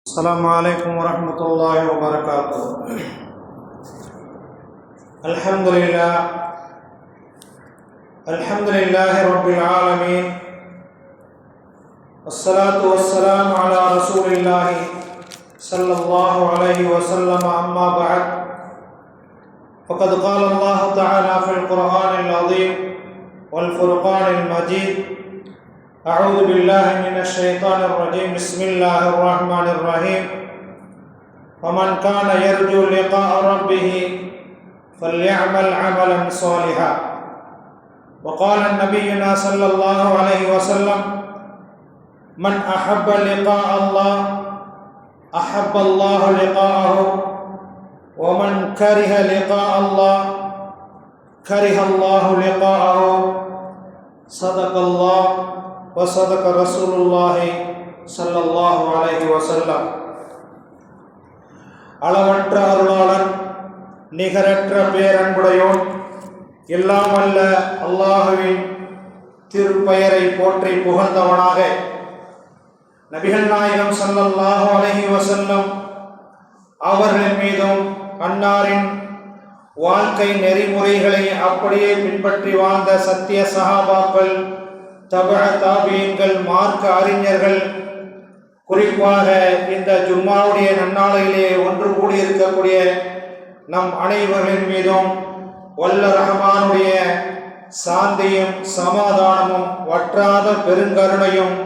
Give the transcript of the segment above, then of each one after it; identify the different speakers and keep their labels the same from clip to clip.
Speaker 1: السلام عليكم ورحمة الله وبركاته. الحمد لله رب العالمين، والصلاة والسلام على رسول الله صلى الله عليه وسلم. أما بعد، فقد قال الله تعالى في القرآن العظيم والفرقان المجيد: أعوذ بالله من الشيطان الرجيم. بسم الله الرحمن الرحيم. ومن كان يرجو لقاء ربه فليعمل عملا صالحا. وقال نبينا صلى الله عليه وسلم: من أحب لقاء الله أحب الله لقاءه، ومن كره لقاء الله كره الله لقاءه. صدق الله وصدق رسول الله صلى الله عليه وسلم. அளவற்ற அருளாளன், நிகரற்ற பேரன்புடையோன், எல்லாம் வல்ல அல்லாஹுவின் திருப்பெயரை போற்றி புகழ்ந்தவனாக நபிகள் நாயகம் ஸல்லல்லாஹு அலைஹி வஸல்லம் அவர்களின் மீதும் அன்னாரின் வாழ்க்கை நெறிமுறைகளை அப்படியே பின்பற்றி வாழ்ந்த சத்திய சஹாபாக்கள், தபஅ தாபியீன்கள், மார்க்க அறிஞர்கள், குறிப்பாக இந்த ஜும்மாவுடைய நன்னாளையிலே ஒன்று கூடியிருக்கக்கூடிய நம் அனைவர்களின் மீதும் வல்ல ரஹ்மானுடைய சாந்தியும் சமாதானமும் வற்றாத பெருங்கருணையும்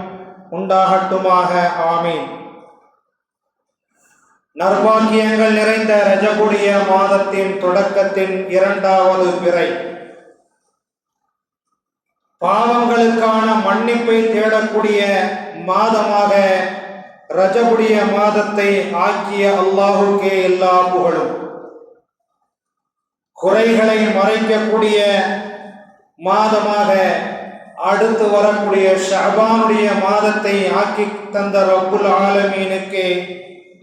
Speaker 1: உண்டாகட்டுமாக. ஆமீன். நற்பாக்கியங்கள் நிறைந்த ரஜபுடைய மாதத்தின் தொடக்கத்தின் இரண்டாவது பிறை, பாவங்களுக்கான மன்னிப்பை தேடக்கூடிய மாதமாக ரஜபுடைய மாதத்தை ஆக்கிய அல்லாஹுக்கே எல்லா புகழும். குறைகளை மறைக்கக்கூடிய மாதமாக அடுத்து வரக்கூடிய ஷஅபானுடைய மாதத்தை ஆக்கி தந்த ரப்புல் ஆலமீனுக்கு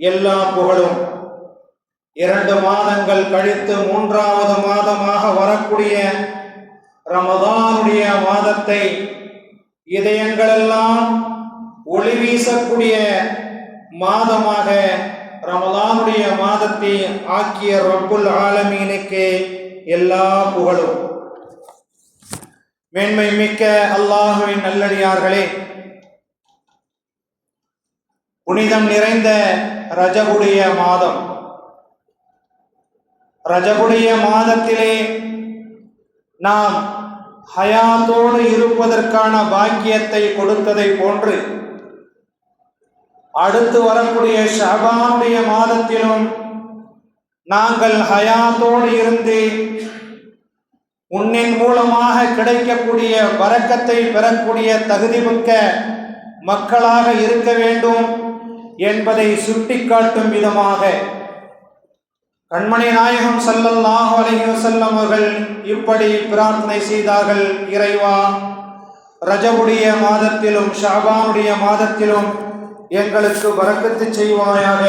Speaker 1: எல்லா புகழும். 2 மாதங்கள் கழித்து 3வது மாதமாக வரக்கூடிய ரமதானுடைய மாதத்தை இதயங்களெல்லாம் ஒளி வீசக்கூடிய மாதமாக ரமதானுடைய மாதத்தை ஆக்கிய ரப்புல் ஆலமீனுக்கு எல்லா புகழும். மேன்மை மிக்க அல்லாஹுவின் நல்லடியார்களே, புனிதம் நிறைந்த ரஜபுடைய மாதம், ரஜபுடைய மாதத்திலே நாம் ஹயாத்தோடு இருப்பதற்கான பாக்கியத்தை கொடுத்ததை போன்று அடுத்து வரக்கூடிய ஷஅபானுடைய மாதத்திலும் நாங்கள் ஹயாத்தோடு இருந்து உன்னின் மூலமாக கிடைக்கக்கூடிய பரக்கத்தை பெறக்கூடிய தகுதிமிக்க மக்களாக இருக்க வேண்டும் என்பதை சுட்டிக்காட்டும் விதமாக கண்மணி நாயகம் ஸல்லல்லாஹு அலைஹி வஸல்லம் அவர்கள் இப்படி பிரார்த்தனை செய்தார்கள்: இறைவா, ரஜபுடைய மாதத்திலும் ஷஅபானுடைய மாதத்திலும் எங்களுக்கு பரக்கத்து செய்வாயாக,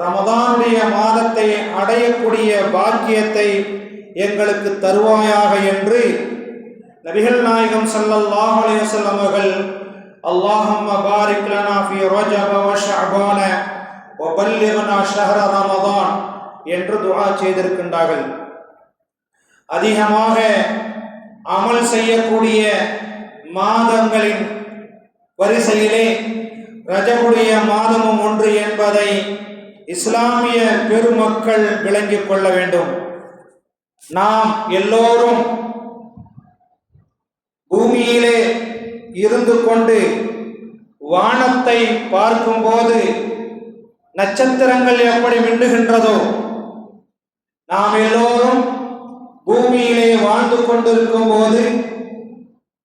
Speaker 1: ரமதானுடைய மாதத்தை அடையக்கூடிய பாக்கியத்தை எங்களுக்கு தருவாயாக என்று நபிகள் நாயகம் ஸல்லல்லாஹு அலைஹி வஸல்லம் அவர்கள் அல்லாஹும்ம பாரிக் லனா ஃபீ ரஜப வ ஷஅபான வ பல்லிக்னா ஷஹ்ர ரமதான் என்று துஆ செய்திருக்கின்றார்கள். அதிகமாக அமல் செய்யக்கூடிய மாதங்களின் வரிசையிலே ரஜபுடைய மாதமும் ஒன்று என்பதை இஸ்லாமிய பெருமக்கள் விளங்கிக் கொள்ள வேண்டும். நாம் எல்லோரும் பூமியிலே இருந்து கொண்டு வானத்தை பார்க்கும்போது நட்சத்திரங்கள் எப்படி மின்னுகின்றதோ, நாம் எல்லோரும் பூமியிலே வாழ்ந்து கொண்டிருக்கும் போது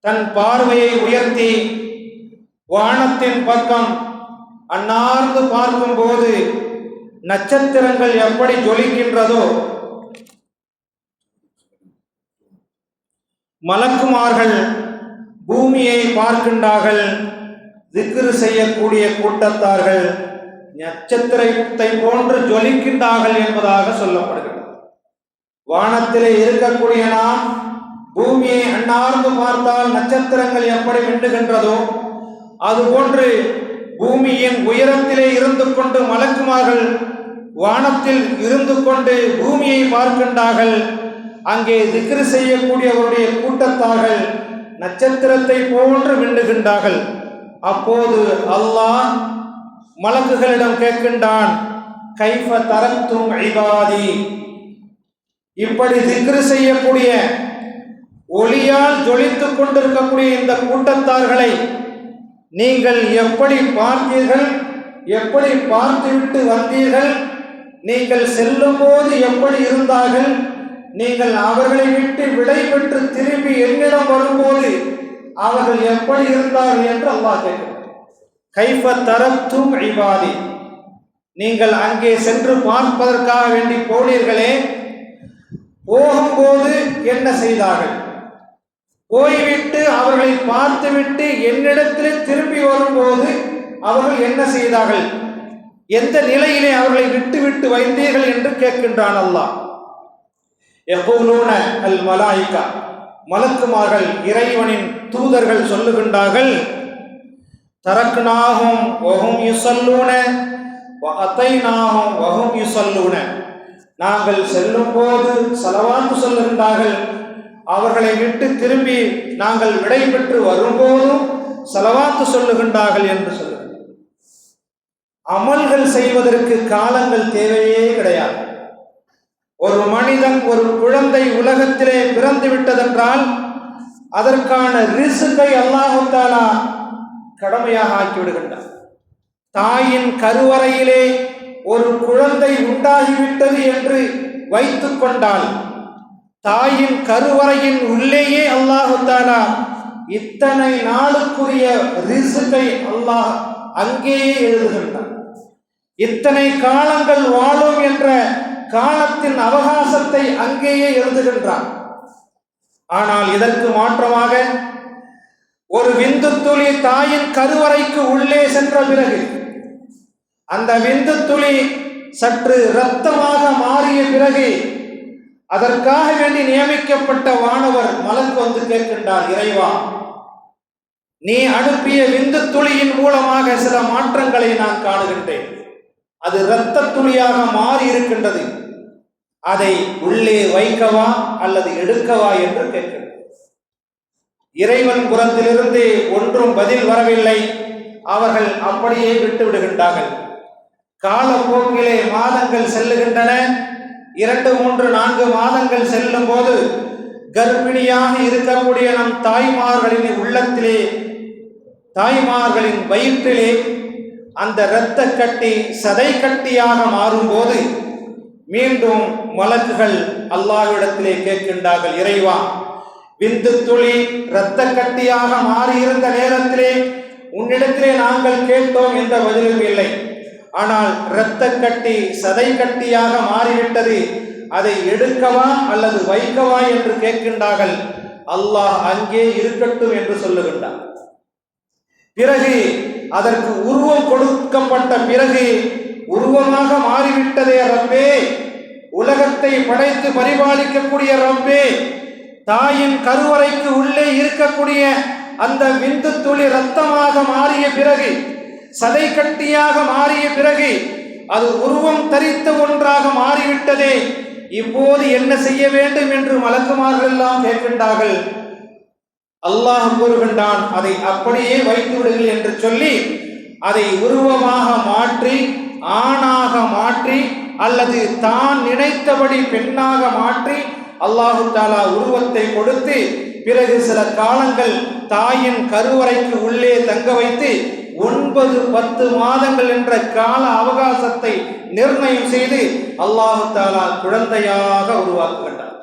Speaker 1: தன் பார்வையை உயர்த்தி வானத்தின் பக்கம் அன்னார்ந்து பார்க்கும் போது நட்சத்திரங்கள் எப்படி ஜொலிக்கின்றதோ, மலக்குமார்கள் பூமியை பார்க்கின்றார்கள். திக்ர் செய்யக்கூடிய கூட்டத்தார்கள் நட்சத்திரத்தை போன்று ஜொலிக்கின்றார்கள் என்பதாக சொல்லப்படுகிறது. வானத்திலே இருக்கக்கூடிய நாம் பூமியை அண்ணார்ந்து பார்த்தால் நட்சத்திரங்கள் எப்படி மின்னுகின்றதோ அதுபோன்று பூமியின் உயரத்திலே இருந்து கொண்டு மலக்குமார்கள் வானத்தில் இருந்து கொண்டு பூமியை பார்க்கின்றார்கள். அங்கே திக்ரு செய்யக்கூடியவருடைய கூட்டத்தார்கள் நட்சத்திரத்தை போன்று மின்னுகின்றார்கள். அப்போது அல்லாஹ் மலக்குகளிடம் கேட்கின்றான், கைஃப தரக்தும் இபாதி, இப்படி திக்ரு செய்யக்கூடிய ஒளியால் ஜொலித்துக் கொண்டிருக்கக்கூடிய இந்த கூட்டத்தார்களை நீங்கள் எப்படி பார்த்தீர்கள், எப்படி பார்த்துவிட்டு வந்தீர்கள், நீங்கள் செல்லும் போது எப்படி இருந்தார்கள், நீங்கள் அவர்களை விட்டு விடை பெற்று திரும்பி என்னிடம் வரும்போது அவர்கள் எப்படி இருந்தார்கள் என்று அல்லாஹ் கேட்கிறார். கைஃப தரக்தும் இபாதி, நீங்கள் அங்கே சென்று பார்ப்பதற்காக வேண்டி போனீர்களே, போகும்போது என்ன செய்தார்கள், போய்விட்டு அவர்களை பார்த்துவிட்டு என்னிடத்தில் திரும்பி வரும்போது அவர்கள் என்ன செய்தார்கள், எந்த நிலையிலே அவர்களை விட்டு வைத்தீர்கள் என்று கேட்கின்றான் அல்லாஹ். யகூலூன அல் மலாயிகா, மலக்குமார்கள் இறைவனின் தூதர்கள் சொல்லுகின்றார்கள், தரக்னாஹும் வஹும் யுஸல்லூன வ அதைனாஹும் வஹும் யுஸல்லூன, நாங்கள் செல்லும் போது ஸலவாத்து சொல்லுகின்றார்கள், அவர்களை விட்டு திரும்பி நாங்கள் விடை பெற்று வரும்போதும் ஸலவாத்து சொல்லுகின்றார்கள் என்று சொல்லுகிறார். அமல்கள் செய்வதற்கு காலங்கள் தேவையே கிடையாது. ஒரு மனிதன், ஒரு குழந்தை உலகத்திலே பிறந்து விட்டதென்றால் அதற்கான ரிஸ்கை அல்லாஹ் தஆலா கடமையாக ஆக்கிவிடுகின்றார். தாயின் கருவறையிலே ஒரு குழந்தை உண்டாகிவிட்டது என்று வைத்துக் கொண்டால் தாயின் கருவறையின் உள்ளேயே அல்லாஹ் தஆலா இத்தனை நாளுக்குரிய ரிஸ்கை அல்லாஹ் அங்கேயே எழுதுகின்றார். இத்தனை காலங்கள் வாழும் என்ற காலத்தின் அவகாசத்தை அங்கேயே எழுதுகின்றார். ஆனால் இதற்கு மாற்றமாக ஒரு விந்து துளி தாயின் கருவறைக்கு உள்ளே சென்ற பிறகு அந்த விந்து துளி சற்று இரத்தமாக மாறிய பிறகு அதற்காக வேண்டி நியமிக்கப்பட்ட வானவர் மலக்கு வந்து கேட்கின்றார், இறைவா, நீ அனுப்பிய விந்து துளியின் மூலமாக சில மாற்றங்களை நான் காணுகின்றேன், அது இரத்த துளியாக மாறி இருக்கின்றது, அதை உள்ளே வைக்கவா அல்லது எடுக்கவா என்று கேட்கின்றார். இறைவன் புறத்திலிருந்து ஒன்றும் பதில் வரவில்லை. அவர்கள் அப்படியே விட்டு விடுகின்றார்கள். காலப்போக்கிலே மாதங்கள் செல்லுகின்றன. 2, 3, 4 மாதங்கள் செல்லும் போது கர்ப்பிணியாக இருக்கக்கூடிய நம் தாய்மார்களின் உள்ளத்திலே, தாய்மார்களின் வயிற்றிலே அந்த இரத்த கட்டி சதை கட்டியாக மாறும்போது மீண்டும் மலக்குகள் அல்லாஹ்விடத்திலே கேட்கின்றார்கள், இறைவா, விந்து துளி இரத்த கட்டியாக மாறியிருந்த நேரத்திலே உன்னிடத்திலே நாங்கள் கேட்டோம், என்ற பதிலும் இல்லை. ஆனால் இரத்த கட்டி சதை கட்டியாக மாறிவிட்டது, அதை எடுக்கவா அல்லது வைக்கவா என்று கேட்கின்றார்கள். அல்லாஹ் அங்கே இருக்கட்டும் என்று சொல்லுகின்றார். பிறகு அதற்கு உருவம் கொடுக்கப்பட்ட பிறகு உருவமாக மாறிவிட்டதே ரப்பே, உலகத்தை படைத்து பரிபாலிக்கக்கூடிய ரப்பே, தாயின் கருவறைக்கு உள்ளே இருக்கக்கூடிய அந்த விந்து துளி இரத்தமாக மாறிய பிறகு, சதை கட்டியாக மாறிய பிறகு, அது உருவம் தரித்த ஒன்றாக மாறிவிட்டதே, இப்போது என்ன செய்ய வேண்டும் என்று மலக்குமார்கள் எல்லாம் கேட்கின்றார்கள். அல்லாஹ் கூறுகின்றான், அதை அப்படியே வைத்து விடுங்கள் என்று சொல்லி அதை உருவமாக மாற்றி, ஆணாக மாற்றி, அல்லது தான் நினைத்தபடி பெண்ணாக மாற்றி அல்லாஹு தஆலா உருவத்தை கொடுத்து பிறகு சில காலங்கள் தாயின் கருவறைக்கு உள்ளே தங்க வைத்து 9-10 மாதங்கள் என்ற கால அவகாசத்தை நிர்ணயம் செய்து அல்லாஹு தஆலா குழந்தையாக உருவாக்குகின்றார்.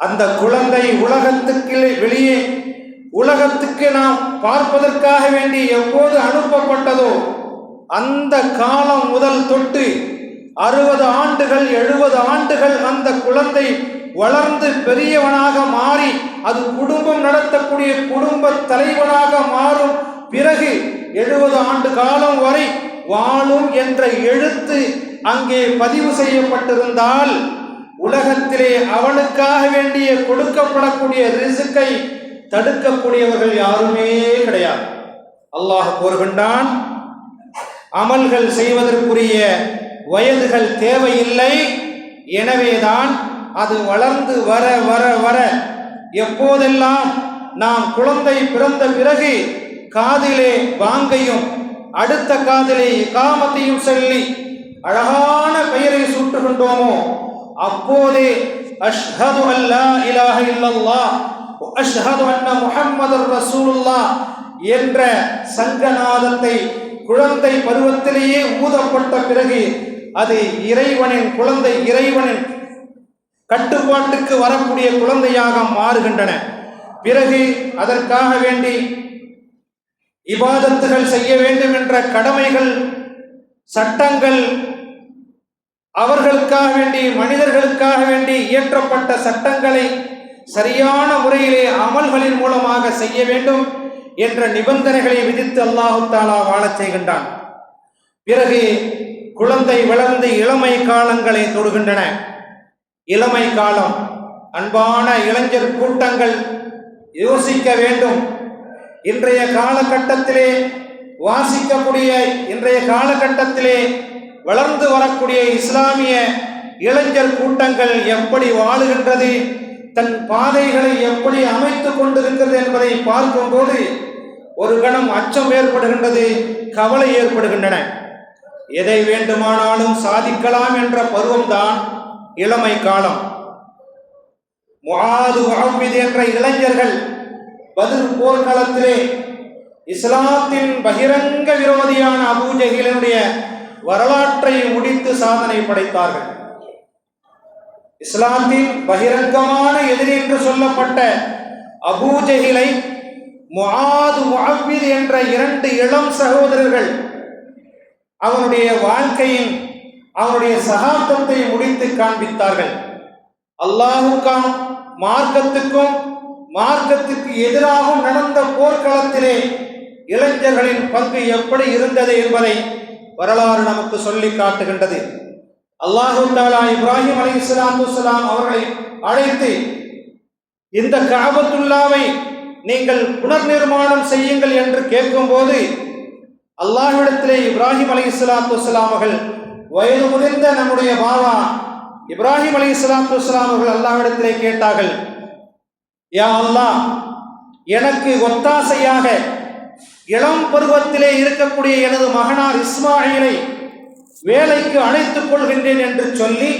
Speaker 1: அந்த குழந்தை உலகத்துக்கு வெளியே, உலகத்துக்கு நாம் பார்ப்பதற்காக வேண்டி எப்போது அனுப்பப்பட்டதோ அந்த காலம் முதல் தொட்டு 60 ஆண்டுகள் 70 ஆண்டுகள் அந்த குழந்தை வளர்ந்து பெரியவனாக மாறி அது குடும்பம் நடத்தக்கூடிய குடும்ப தலைவனாக மாறும். பிறகு 70 ஆண்டு காலம் வரை வாழும் என்ற எழுத்து அங்கே பதிவு செய்யப்பட்டிருந்தால் உலகத்திலே அவனுக்காக வேண்டிய கொடுக்கப்படக்கூடிய ரிஸ்கை தடுக்கக்கூடியவர்கள் யாருமே கிடையாது. அல்லாஹ் கூறுகின்றான், அமல்கள் செய்வதற்குரிய வயதுகள் தேவையில்லை. எனவேதான் அது வளர்ந்து வர வர வர எப்போதெல்லாம் நாம் குழந்தை பிறந்த பிறகு காதிலே பாங்கையும் அடுத்த காதிலே இகாமத்தையும் சொல்லி அழகான பெயரை சூட்டுகின்றோமோ அப்போதே அஷ்ஹது அல்லா இலாஹ இல்லல்லாஹ் வ அஷ்ஹது அன்ன முஹம்மதுர் ரசூலுல்லாஹ் என்ற சங்கநாதத்தை குழந்தை பருவத்திலேயே ஊதப்பட்ட பிறகு அது குழந்தை இறைவனின் கட்டுப்பாட்டுக்கு வரக்கூடிய குழந்தையாக மாறுகின்றன. பிறகு அதற்காக வேண்டி இபாதத்துகள் செய்ய வேண்டும் என்ற கடமைகள், சட்டங்கள், அவர்களுக்காக வேண்டி மனிதர்களுக்காக வேண்டி இயற்றப்பட்ட சட்டங்களை சரியான முறையிலே அமல்களின் மூலமாக செய்ய வேண்டும் என்ற நிபந்தனைகளை விதித்து அல்லாஹு தஆலா வாழச் செய்கின்றான். பிறகு குழந்தை வளர்ந்து இளமை காலங்களை தொடுகின்றன. இளமை காலம், அன்பான இளைஞர் கூட்டங்கள் யோசிக்க வேண்டும். இன்றைய காலகட்டத்திலே வாசிக்கக்கூடிய, இன்றைய காலகட்டத்திலே வளர்ந்து வரக்கூடிய இஸ்லாமிய இளைஞர் கூட்டங்கள் எப்படி வாழுகின்றது, தன் பாதைகளை எப்படி அமைத்துக் கொண்டிருக்கிறது என்பதை பார்க்கும்போது ஒரு கணம் அச்சம் ஏற்படுகின்றது, கவலை ஏற்படுகின்றன. எதை வேண்டுமானாலும் சாதிக்கலாம் என்ற பருவம்தான் இளமை காலம். முஆது முஅவ்வித் என்ற இளைஞர்கள் பத்ர் போர்க்களத்திலே இஸ்லாத்தின் பகிரங்க விரோதியான அபூ ஜஹிலுடைய வரலாற்றை முடித்து சாதனை படைத்தார்கள். இஸ்லாத்தின் பகிரங்கமான எதிரி என்று சொல்லப்பட்ட அபூ ஜஹிலை முஆது முஅவ்வித் என்ற 2 இளம் சகோதரர்கள் அவனுடைய வாழ்க்கையின், அவனுடைய சகாப்தத்தை முடித்து காண்பித்தார்கள். அல்லாஹுக்கும் மார்க்கத்துக்கும் மார்க்கத்துக்கு எதிராகவும் நடந்த போர்க்களத்திலே இளைஞர்களின் பங்கு எப்படி இருந்தது என்பதை வரலாறு நமக்கு சொல்லி காட்டுகின்றது. அல்லாஹு தஆலா இப்ராஹிம் அலைஹிஸ்ஸலாத்து வஸ்ஸலாம் அவர்களை அழைத்து இந்த கஅபத்துல்லாவை நீங்கள் புனர் நிர்மாணம் செய்யுங்கள் என்று கேட்கும்போது அல்லாஹ்விடத்திலே இப்ராஹிம் அலைஹிஸ்ஸலாத்து வஸ்ஸலாம் அவர்கள், வயது முதிர்ந்த நம்முடைய பாவா இப்ராஹிம் அலைஹிஸ்ஸலாத்து வஸ்ஸலாம் அவர்கள் அல்லாஹ்விடத்திலே கேட்டார்கள், யா அல்லாஹ், எனக்கு ஒத்தாசையாக இளம் பருவத்திலே இருக்கக்கூடிய எனது மகனார் இஸ்மாயிலை வேலைக்கு அழைத்துக் கொள்கின்றேன் என்று சொல்லி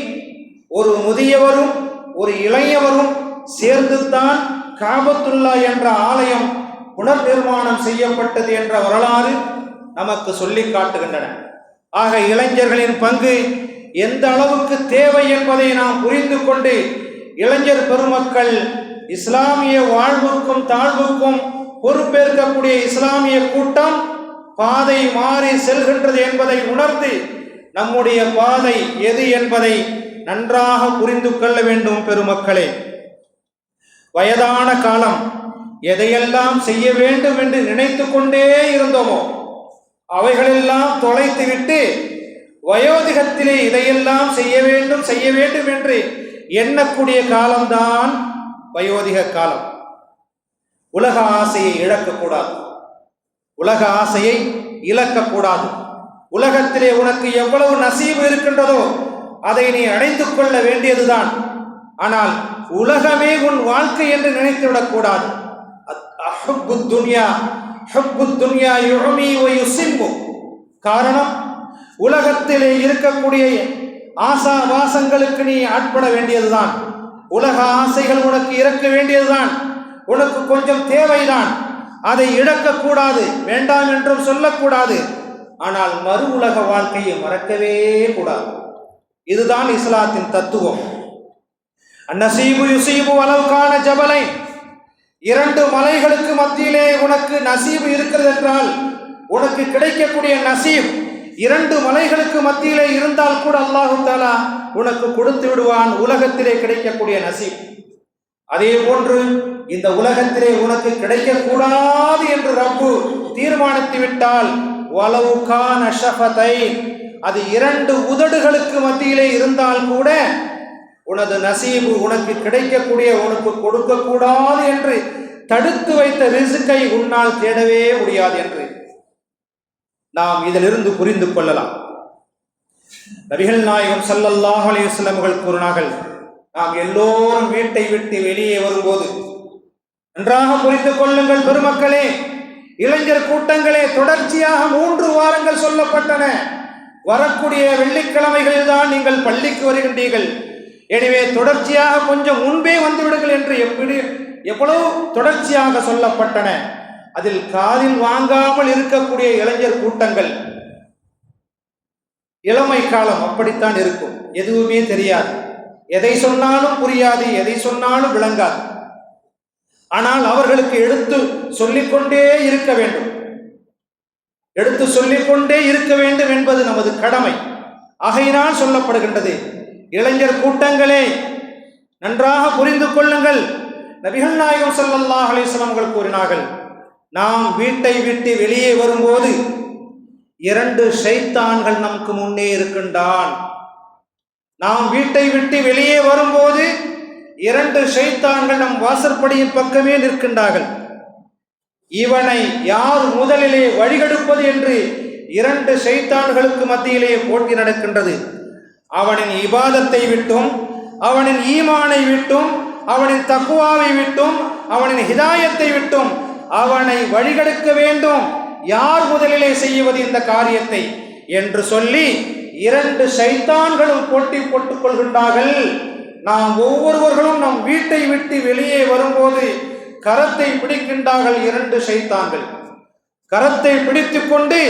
Speaker 1: ஒரு முதியவரும் ஒரு இளையவரும் சேர்ந்துதான் காபத்துல்லா என்ற ஆலயம் புனர் நிர்மாணம் செய்யப்பட்டது என்ற வரலாறு நமக்கு சொல்லி காட்டுகின்றன. ஆக இளைஞர்களின் பங்கு எந்த அளவுக்கு தேவை என்பதை நாம் புரிந்து கொண்டு இளைஞர் பெருமக்கள் இஸ்லாமிய வாழ்வுக்கும் தாழ்வுக்கும் பொறுப்பேற்கக்கூடிய இஸ்லாமிய கூட்டம் பாதை மாறி செல்கின்றது என்பதை உணர்ந்து நம்முடைய பாதை எது என்பதை நன்றாக புரிந்து கொள்ள வேண்டும். பெருமக்களே, வயதான காலம் எதையெல்லாம் செய்ய வேண்டும் என்று நினைத்து கொண்டே இருந்தோமோ அவைகளெல்லாம் தொலைத்துவிட்டு வயோதிகத்திலே இதையெல்லாம் செய்ய வேண்டும் என்று எண்ணக்கூடிய காலம்தான் வயோதிக காலம். உலக ஆசையை இழக்கக்கூடாது, உலக ஆசையை இழக்கக்கூடாது. உலகத்திலே உனக்கு எவ்வளவு நசீபு இருக்கின்றதோ அதை நீ அடைந்து கொள்ள வேண்டியதுதான். ஆனால் உலகமே உன் வாழ்க்கை என்று நினைத்து விடக்கூடாது. காரணம், உலகத்திலே இருக்கக்கூடிய ஆசா வாசங்களுக்கு நீ ஆட்பட வேண்டியதுதான். உலக ஆசைகள் உனக்கு இறக்க வேண்டியதுதான். உனக்கு கொஞ்சம் தேவைதான், அதை இழக்கக்கூடாது, வேண்டாம் என்றும் சொல்லக்கூடாது. ஆனால் மறு உலக வாழ்க்கையை மறக்கவே கூடாது. இதுதான் இஸ்லாத்தின் தத்துவம். அந்நசீபு யுசீபு வலவுகான ஜபலை, 2 மலைகளுக்கு மத்தியிலே உனக்கு நசீபு இருக்கிறது என்றால் உனக்கு கிடைக்கக்கூடிய நசீப் 2 மலைகளுக்கு மத்தியிலே இருந்தால் கூட அல்லாஹு தஆலா உனக்கு கொடுத்து விடுவான் உலகத்திலே கிடைக்கக்கூடிய நசீப். அதே போன்று இந்த உலகத்திலே உனக்கு கிடைக்கக்கூடாது என்று ரப்பு தீர்மானித்து விட்டால் வலவுகான ஷஃபதை, அது 2 உதடுகளுக்கு மத்தியிலே இருந்தால் கூட உனது நசீபு உனக்கு கிடைக்கக்கூடிய, உனக்கு கொடுக்கக்கூடாது என்று தடுத்து வைத்த ரிஸ்கை உன்னால் தேடவே முடியாது என்று நாம் இதிலிருந்து புரிந்து கொள்ளலாம். நபிகள் நாயகம் ஸல்லல்லாஹு அலைஹி வஸல்லம் அவர்கள் கூறினார்கள், நாம் எல்லோரும் வீட்டை விட்டு வெளியே வரும்போது, நன்றாக புரிந்து கொள்ளுங்கள் பெருமக்களே, இளைஞர் கூட்டங்களே, தொடர்ச்சியாக 3 வாரங்கள் சொல்லப்பட்டன. வரக்கூடிய வெள்ளிக்கிழமைகளில் தான் நீங்கள் பள்ளிக்கு வருகின்றீர்கள். எனவே தொடர்ச்சியாக கொஞ்சம் முன்பே வந்துவிடுங்கள் என்று எவ்வளவு தொடர்ச்சியாக சொல்லப்பட்டன. அதில் காதில் வாங்காமல் இருக்கக்கூடிய இளைஞர் கூட்டங்கள், இளமை காலம் அப்படித்தான் இருக்கும். எதுவுமே தெரியாது, எதை சொன்னாலும் புரியாது, எதை சொன்னாலும் விளங்காது. ஆனால் அவர்களுக்கு எடுத்து சொல்லிக்கொண்டே இருக்க வேண்டும், எடுத்து சொல்லிக்கொண்டே இருக்க வேண்டும் என்பது நமது கடமை. ஆகையினால் சொல்லப்படுகின்றது, இளைஞர் கூட்டங்களே நன்றாக புரிந்து கொள்ளுங்கள். நபிகள் நாயகம் ஸல்லல்லாஹு அலைஹி வஸல்லம் அவர்கள் கூறினார்கள், நாம் வீட்டை விட்டு வெளியே வரும்போது 2 ஷைத்தான்கள் நமக்கு முன்னே இருக்கின்றான். நாம் வீட்டை விட்டு வெளியே வரும்போது 2 ஷைத்தான்கள் நம் வாசற்படியின் பக்கமே நிற்கின்றார்கள். இவனை யார் முதலிலே வழிகெடுப்பது என்று 2 ஷைத்தான்களுக்கு மத்தியிலே போட்டி நடக்கின்றது. அவனின் இபாதத்தை விட்டும், அவனின் ஈமானை விட்டும், அவனின் தக்வாவை விட்டும், அவனின் ஹிதாயத்தை விட்டும் அவனை வழிகெடுக்க வேண்டும். யார் முதலிலே செய்வது இந்த காரியத்தை என்று சொல்லி 2 ஷைத்தான்களும் போட்டி போட்டுக் கொள்கின்றார்கள். நாம் ஒவ்வொருவர்களும் நம் வீட்டை விட்டு வெளியே வரும்போது கரத்தை பிடிக்கின்றார்கள். 2 ஷைத்தான்கள் கரத்தை பிடித்துக் கொண்டு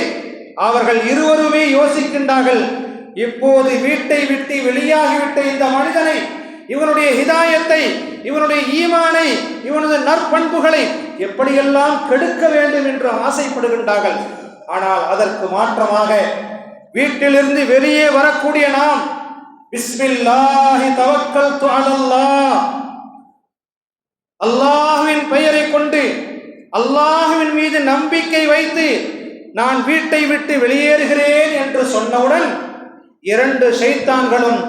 Speaker 1: அவர்கள் இருவருமே யோசிக்கின்றார்கள், இப்போது வீட்டை விட்டு வெளியாகிவிட்ட இந்த மனிதனை, இவனுடைய ஹிதாயத்தை, இவனுடைய ஈமானை, இவனது நற்பண்புகளை எப்படியெல்லாம் கெடுக்க வேண்டும் என்று ஆசைப்படுகின்றார்கள். ஆனால் அதற்கு மாற்றமாக வீட்டிலிருந்து வெளியே வரக்கூடிய நாம், பிஸ்மில்லாஹி தவக்கல்து அலல்லாஹ், அல்லாஹ்வின் பெயரை கொண்டு, அல்லாஹ்வின் மீது நம்பிக்கை வைத்து நான் வீட்டை விட்டு வெளியேறுகிறேன் என்று சொன்னவுடன் 2 ஷைத்தான்களும்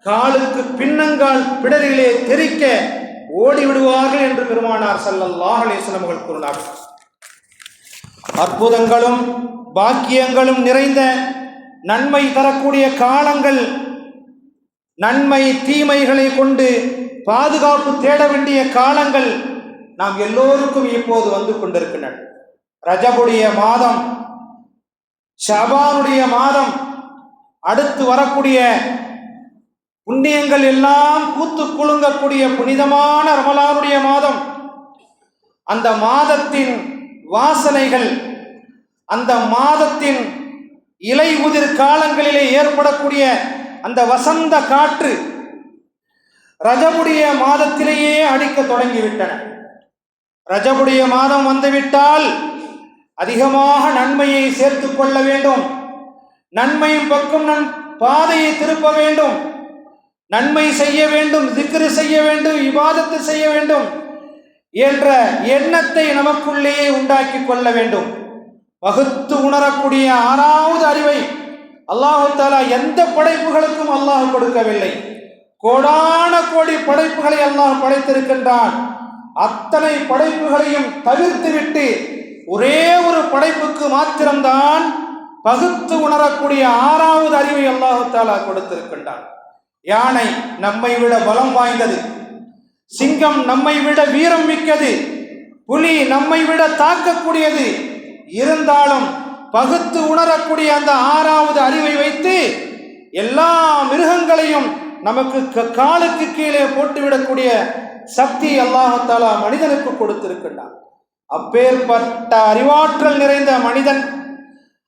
Speaker 1: காலுக்கு பின்னங்கால் பிடரிலே தெரிக்க ஓடிவிடுவார்கள் என்று பெருமானார் ஸல்லல்லாஹு அலைஹி வஸல்லம் அவர்கள் கூறினார்கள். அற்புதங்களும் பாக்கியங்களும் நிறைந்த நன்மை தரக்கூடிய காலங்கள், நன்மை தீமைகளை கொண்டு பாதுகாப்பு தேட வேண்டிய காலங்கள் நாம் எல்லோருக்கும் இப்போது வந்து கொண்டிருக்கின்றன. ரஜபுடைய மாதம், ஷஅபானுடைய மாதம், அடுத்து வரக்கூடிய புண்ணியங்கள் எல்லாம் பூத்து குலுங்கக்கூடிய புனிதமான ரமலானுடைய மாதம். அந்த மாதத்தின் வாசனைகள், அந்த மாதத்தின் இலை உதிர் காலங்களிலே ஏற்படக்கூடிய அந்த வசந்த காற்று ரஜபுடைய மாதத்திலேயே அடிக்க தொடங்கிவிட்டன. ரஜபுடைய மாதம் வந்துவிட்டால் அதிகமாக நன்மையை சேர்த்து கொள்ள வேண்டும், நன்மையின் பக்கம் நம் பாதையை திருப்ப வேண்டும், நன்மை செய்ய வேண்டும், திக்ரு செய்ய வேண்டும், இபாதத்து செய்ய வேண்டும் என்ற எண்ணத்தை நமக்குள்ளே உண்டாக்கி கொள்ள வேண்டும். பகுத்து உணரக்கூடிய 6வது அறிவை அல்லாஹ் தஆலா எந்த படைப்புகளுக்கும் அல்லாஹ் கொடுக்கவில்லை. கோடான கோடி படைப்புகளை அல்லாஹ் படைத்திருக்கின்றான். அத்தனை படைப்புகளையும் தவிர்த்துவிட்டு ஒரே ஒரு படைப்புக்கு மாத்திரம்தான் பகுத்து உணரக்கூடிய 6வது அறிவை அல்லாஹ் தஆலா கொடுத்திருக்கின்றான். யானை நம்மை விட பலம் வாய்ந்தது, சிங்கம் நம்மை விட வீரம் மிக்கது, புலி நம்மை விட தாக்கக்கூடியது. இருந்தாலும் பகுத்து உணரக்கூடிய அந்த 6வது அறிவை வைத்து எல்லா மிருகங்களையும் நமக்கு காலுக்கு கீழே போட்டுவிடக்கூடிய சக்தி அல்லாஹ் தஆலா மனிதனுக்கு கொடுத்திருக்கின்றான். அப்பேற்பட்ட அறிவாற்றல் நிறைந்த மனிதன்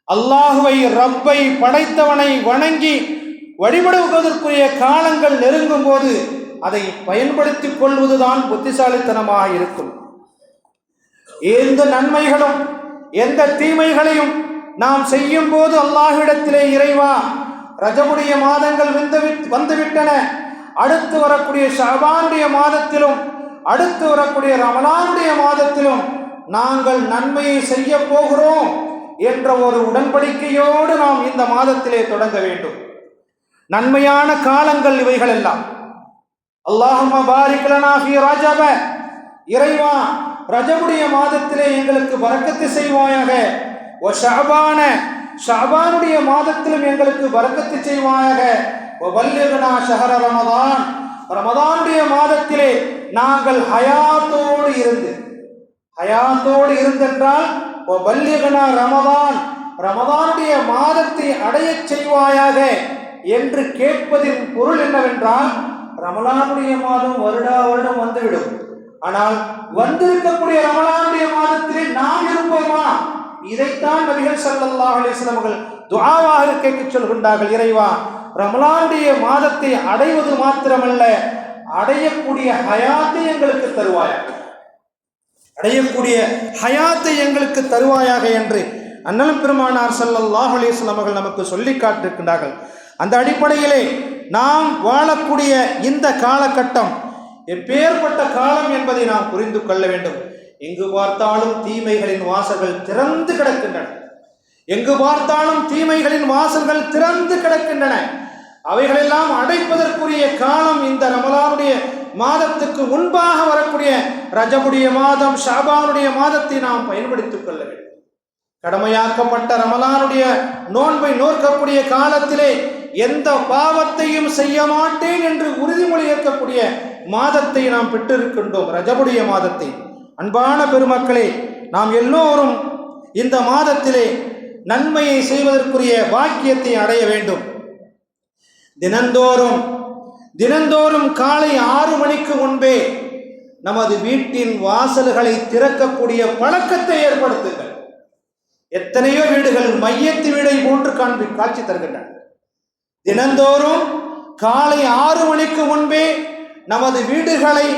Speaker 1: அல்லாஹுவை, ரப்பை, படைத்தவனை வணங்கி வழிபடுவதற்குரிய காலங்கள் நெருங்கும் போது அதை பயன்படுத்திக் கொள்வதுதான் புத்திசாலித்தனமாக இருக்கும். எந்த நன்மைகளும் எந்த தீமைகளையும் நாம் செய்யும் போது அல்லாஹ்விடத்திலே, இறைவா, ரஜபுடைய மாதங்கள் வந்துவிட்டன, அடுத்து வரக்கூடிய ஷஅபானுடைய மாதத்திலும் அடுத்து வரக்கூடிய ரமலானுடைய மாதத்திலும் நாங்கள் நன்மையை செய்ய போகிறோம் என்ற ஒரு உடன்படிக்கையோடு நாம் இந்த மாதத்திலே தொடங்க வேண்டும். நன்மையான காலங்கள் இவைகள் எல்லாம். அல்லாஹும்ம பாரிக் லனா ஃபீ ரஜப, இறைவா, ரஜபுடைய மாதத்திலே எங்களுக்கு பரக்கத்து செய்வாயாக. வ ஷஅபான, ஷஅபானுடைய மாதத்திலும் எங்களுக்கு பரக்கத்து செய்வாயாக. வபல்லிக்னா ஷஹர ரமதான், ரமதானுடைய மாதத்திலே நாங்கள் ஹயாத்தோடு இருந்தென்றால் வபல்லிக்னா ரமதான், ரமதானுடைய மாதத்தை அடையச் செய்வாயாக என்று கேட்பதின் பொருள் என்னவென்றால், ரமலானுடைய மாதம் வருடா வருடம் வந்துவிடும். ஆனால் வந்திருக்கக்கூடிய ரமலானுடைய மாதத்திலே நாம் இருப்போமா? இதைத்தான் நபிகள் ஸல்லல்லாஹு அலைஹி வஸல்லம் அவர்கள் துஆவாக கேட்கச் சொல்கின்றார்கள். இறைவா, ரமலானுடைய மாதத்தை அடைவது மாத்திரமல்ல, அடையக்கூடிய ஹயாத்தை எங்களுக்கு தருவாயாக, அடையக்கூடிய ஹயாத்தை எங்களுக்கு தருவாயாக என்று அண்ணல் பெருமானார் ஸல்லல்லாஹு அலைஹி வஸல்லம் அவர்கள் நமக்கு சொல்லி காட்டிருக்கின்றார்கள். அந்த அடிப்படையிலே நாம் வாழக்கூடிய இந்த காலகட்டம் எப்பேற்பட்ட காலம் என்பதை நாம் புரிந்து கொள்ள வேண்டும். எங்கு பார்த்தாலும் தீமைகளின் வாசல்கள் திறந்து கிடக்கின்றன, எங்கு பார்த்தாலும் தீமைகளின் வாசல்கள் திறந்து கிடக்கின்றன. அவைகளெல்லாம் அடைப்பதற்குரிய காலம் இந்த ரமலானுடைய மாதத்துக்கு முன்பாக வரக்கூடிய ரஜபுடைய மாதம், ஷாபானுடைய மாதத்தை நாம் பயன்படுத்திக் கொள்ள வேண்டும். கடமையாக்கப்பட்ட ரமலானுடைய நோன்பை நோக்கக்கூடிய காலத்திலே எந்த பாவத்தையும் செய்ய மாட்டேன் என்று உறுதிமொழி ஏற்கக்கூடிய மாதத்தை நாம் பெற்றிருக்கின்றோம், ரஜபுடைய மாதத்தை. அன்பான பெருமக்களே, நாம் எல்லோரும் இந்த மாதத்திலே நன்மையை செய்வதற்குரிய பாக்கியத்தை அடைய வேண்டும். தினந்தோறும் காலை 6 மணிக்கு முன்பே நமது வீட்டின் வாசல்களை திறக்கக்கூடிய பழக்கத்தை ஏற்படுத்துங்கள். எத்தனையோ வீடுகள் மையத்து வீடை போன்று காட்சி தருகின்றன. தினந்தோறும் காலை 6 மணிக்கு முன்பே நமது வீடுகளை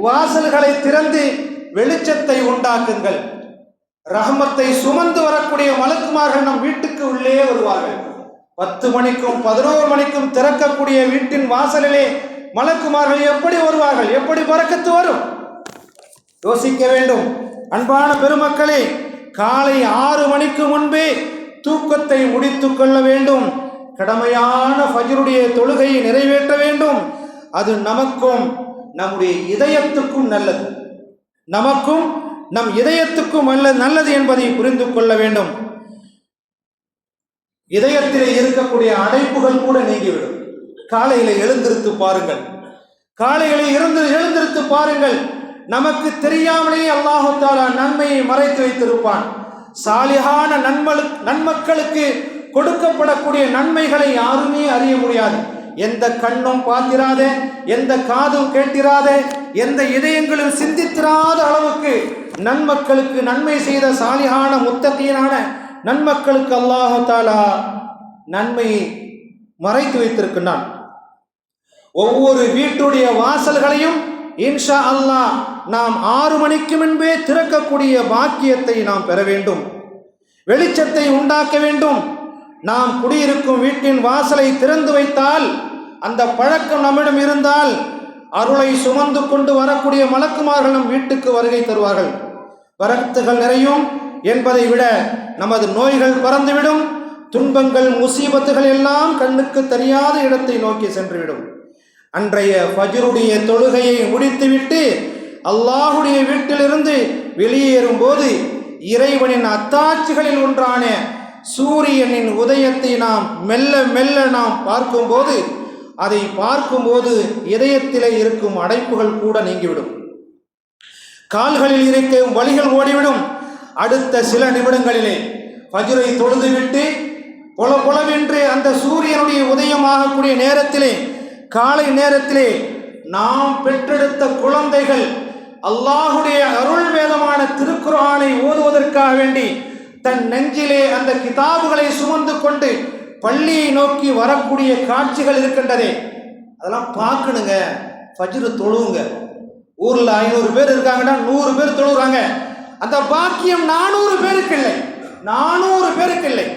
Speaker 1: வாசல்களை திறந்து வெளிச்சத்தை உண்டாக்குங்கள். ரஹமத்தை சுமந்து வரக்கூடிய மலக்குமார்கள் நம் வீட்டுக்கு உள்ளே வருவார்கள். 10 மணிக்கும் 11 மணிக்கும் திறக்கக்கூடிய வீட்டின் வாசலிலே மலக்குமார்கள் எப்படி வருவார்கள்? எப்படி பரக்கத்து வரும்? யோசிக்க வேண்டும். அன்பான பெருமக்களே, காலை 6 மணிக்கு முன்பே தூக்கத்தை முடித்துக் கொள்ள வேண்டும். கடமையான ஃபஜ்ருடைய தொழுகையை நிறைவேற்ற வேண்டும். அது நமக்கும் நம்முடைய இதயத்துக்கும் நல்லது, நமக்கும் நம் இதயத்துக்கும் நல்லது என்பதை புரிந்து கொள்ள வேண்டும். இதயத்திலே இருக்கக்கூடிய அடைப்புகள் கூட நீங்கிவிடும். காலையில எழுந்திருத்து பாருங்கள், காலையில எழுந்திருத்து பாருங்கள். நமக்கு தெரியாமலேயே அல்லாஹ் தஆலா நன்மையை மறைத்து வைத்திருப்பான். சாலிஹான நன்மக்களுக்கு கொடுக்கப்படக்கூடிய நன்மைகளை யாருமே அறிய முடியாது. எந்த கண்ணும் பார்த்திராத, எந்த காதும் கேட்டிராத, எந்த இதயங்களும் சிந்தித்திராத அளவுக்கு நன்மக்களுக்கு நன்மை செய்த சாலிஹான முத்தகீனான நன்மக்களுக்கு அல்லாஹ் தஆலா நன்மையை மறைத்து வைத்திருக்கிறான். ஒவ்வொரு வீட்டுடைய வாசல்களையும் இன்ஷா அல்லாஹ் நாம் 6 மணிக்கு முன்பே திறக்கக்கூடிய பாக்கியத்தை நாம் பெற வேண்டும். வெளிச்சத்தை உண்டாக்க வேண்டும். நாம் குடியிருக்கும் வீட்டின் வாசலை திறந்து வைத்தால், அந்த பழக்கம் நம்மிடம் இருந்தால், அருளை சுமந்து கொண்டு வரக்கூடிய மலக்குமார்கள் நம் வீட்டுக்கு வருகை தருவார்கள். பரக்கத்துகள் நிறையும் என்பதை விட நமது நோய்கள் பறந்துவிடும். துன்பங்கள் முசீபத்துகள் எல்லாம் கண்ணுக்கு தெரியாத இடத்தை நோக்கி சென்றுவிடும். அன்றைய ஃபஜ்ருடைய தொழுகையை முடித்துவிட்டு அல்லாஹுடைய வீட்டிலிருந்து வெளியேறும் போது இறைவனின் அத்தாட்சிகளில் ஒன்றான சூரியனின் உதயத்தை நாம் மெல்ல மெல்ல நாம் பார்க்கும்போது, அதை பார்க்கும்போது இதயத்திலே இருக்கும் அடைப்புகள் கூட நீங்கிவிடும். கால்களில் இருக்கும் வலிகள் ஓடிவிடும். அடுத்த சில நிமிடங்களிலே ஃபஜ்ரை தொழுதுவிட்டு பொலவென்று அந்த சூரியனுடைய உதயமாகக்கூடிய நேரத்திலே, காலை நேரத்திலே நாம் பெற்றெடுத்த குழந்தைகள் அல்லாஹுடைய அருள் வேதமான திருக்குர்ஆனை ஓதுவதற்காக வேண்டி தன் நெஞ்சிலே அந்த கிதாபுகளை சுமந்து கொண்டு பள்ளியை நோக்கி வரக்கூடிய காட்சிகள் இருக்கின்றதே, அதெல்லாம் பார்க்கணுங்க. ஃபஜ்ரு தொழுவுங்க. ஊரில் 500 பேர் இருக்காங்கன்னா 100 பேர் தொழுகிறாங்க. அந்த பாக்கியம் 400 பேருக்கு இல்லை, 400 பேருக்கு இல்லை.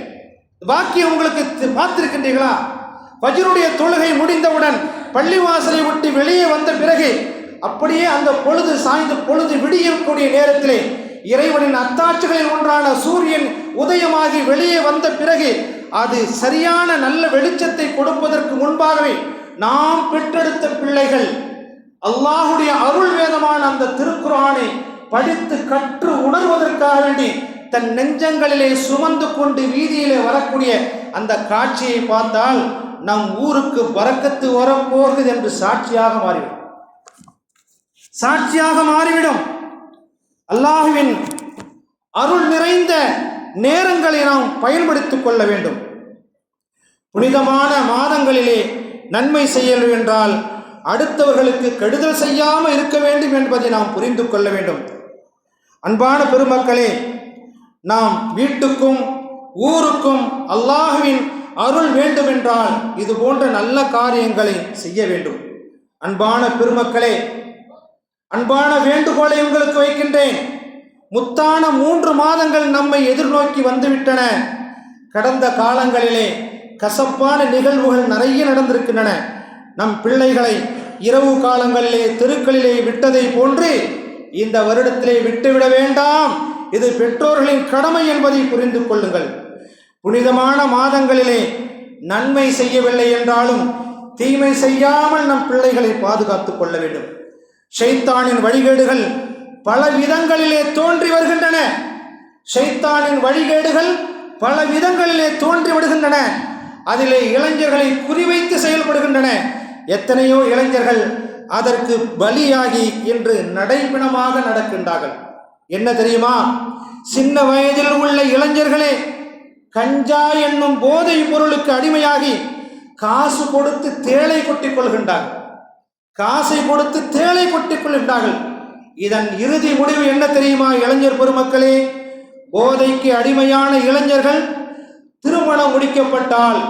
Speaker 1: பாக்கியம் உங்களுக்கு பார்த்திருக்கின்றீர்களா? ஃபஜ்ருடைய தொழுகை முடிந்தவுடன் பள்ளிவாசலை விட்டு வெளியே வந்த பிறகு அப்படியே அந்த பொழுது சாய்ந்த பொழுது விடியக்கூடிய நேரத்திலே இறைவனின் அத்தாட்சிகளில் ஒன்றான சூரியன் உதயமாகி வெளியே வந்த பிறகு அது சரியான நல்ல வெளிச்சத்தை கொடுப்பதற்கு முன்பாகவே நாம் பெற்றெடுத்த பிள்ளைகள் அல்லாஹுடைய அருள் வேதமான அந்த திருக்குர்ஆனை படித்து கற்று உணர்வதற்காக வேண்டி தன் நெஞ்சங்களிலே சுமந்து கொண்டு வீதியிலே வரக்கூடிய அந்த காட்சியை பார்த்தால் நம் ஊருக்கு பரக்கத்து வரப்போகுது என்று சாட்சியாக மாறிவிடும். அல்லாஹ்வின் அருள் நிறைந்த நேரங்களை நாம் பயன்படுத்திக் கொள்ள வேண்டும். புனிதமான மாதங்களிலே நன்மை செய்ய என்றால் அடுத்தவர்களுக்கு கெடுதல் செய்யாமல் இருக்க வேண்டும் என்பதை நாம் புரிந்து கொள்ள வேண்டும். அன்பான பெருமக்களே, நாம் வீட்டுக்கும் ஊருக்கும் அல்லாஹ்வின் அருள் வேண்டுமென்றால் இது போன்ற நல்ல காரியங்களை செய்ய வேண்டும். அன்பான பெருமக்களே, அன்பான வேண்டுகோளை உங்களுக்கு வைக்கின்றேன். முத்தான 3 மாதங்கள் நம்மை எதிர்நோக்கி வந்துவிட்டன. கடந்த காலங்களிலே கசப்பான நிகழ்வுகள் நிறைய நடந்திருக்கின்றன. நம் பிள்ளைகளை இரவு காலங்களிலே தெருக்களிலே விட்டதை போன்று இந்த வருடத்திலே விட்டுவிட வேண்டாம். இது பெற்றோர்களின் கடமை என்பதை புரிந்து கொள்ளுங்கள். புனிதமான மாதங்களிலே நன்மை செய்யவில்லை என்றாலும் தீமை செய்யாமல் நம் பிள்ளைகளை பாதுகாத்துக் கொள்ள வேண்டும். ஷைத்தானின் வழிகேடுகள் பல விதங்களிலே தோன்றி வருகின்றன. அதிலே இளைஞர்களை குறிவைத்து செயல்படுகின்றன. எத்தனையோ இளைஞர்கள் அதற்கு பலியாகி இன்று நடைபிணமாக நடக்கின்றார்கள். என்ன தெரியுமா? சின்ன வயதில் உள்ள இளைஞர்களே கஞ்சா என்னும் போதை பொருளுக்கு அடிமையாகி காசு கொடுத்து தேளை கொட்டிக் கொள்கின்றார்கள். இதன் இறுதி முடிவு என்ன தெரியுமா? இளைஞர் பெருமக்களே, போதைக்கு அடிமையான இளைஞர்கள் திருமணம் முடிக்கப்பட்டால்,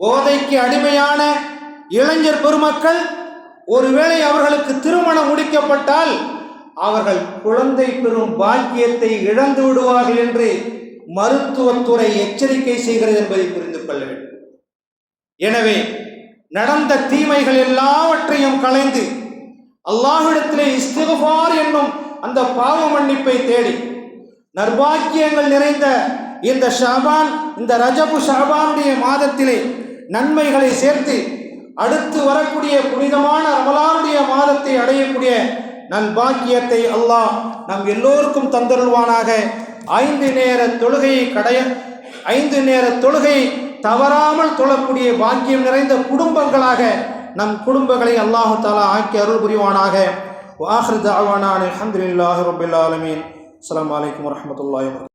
Speaker 1: போதைக்கு அடிமையான இளைஞர் பெருமக்கள் ஒருவேளை அவர்களுக்கு திருமணம் முடிக்கப்பட்டால் அவர்கள் குழந்தை பெறும் பாக்கியத்தை இழந்து விடுவார்கள் என்று மருத்துவத்துறை எச்சரிக்கை செய்கிறது என்பதை புரிந்து கொள்ள வேண்டும். எனவே நடந்த தீமைகள் எல்லாவற்றையும் களைந்து அல்லாஹ்விடத்திலே இஸ்திக்ஃபார் என்னும் அந்த பாவ மன்னிப்பை தேடி நற்பாக்கியங்கள் நிறைந்த இந்த ஷாபான், இந்த ரஜபு ஷாபானுடைய மாதத்திலே நன்மைகளை சேர்த்து அடுத்து வரக்கூடிய புனிதமான ரமலானுடைய மாதத்தை அடையக்கூடிய நல்பாக்கியத்தை அல்லாஹ் நம் எல்லோருக்கும் தந்தருள்வானாக. 5 நேர தொழுகையை தவறாமல் தொழக்கூடிய பாக்கியம் நிறைந்த குடும்பங்களாக நம் குடும்பங்களை அல்லாஹு தஆலா ஆக்கி அருள் புரிவானாக. வஆஹிரு தஅவானா அல்ஹம்துலில்லாஹி ரப்பில் ஆலமீன். அஸ்ஸலாமு அலைக்கும் வரஹ்மத்துல்லாஹி வபரகாத்துஹு.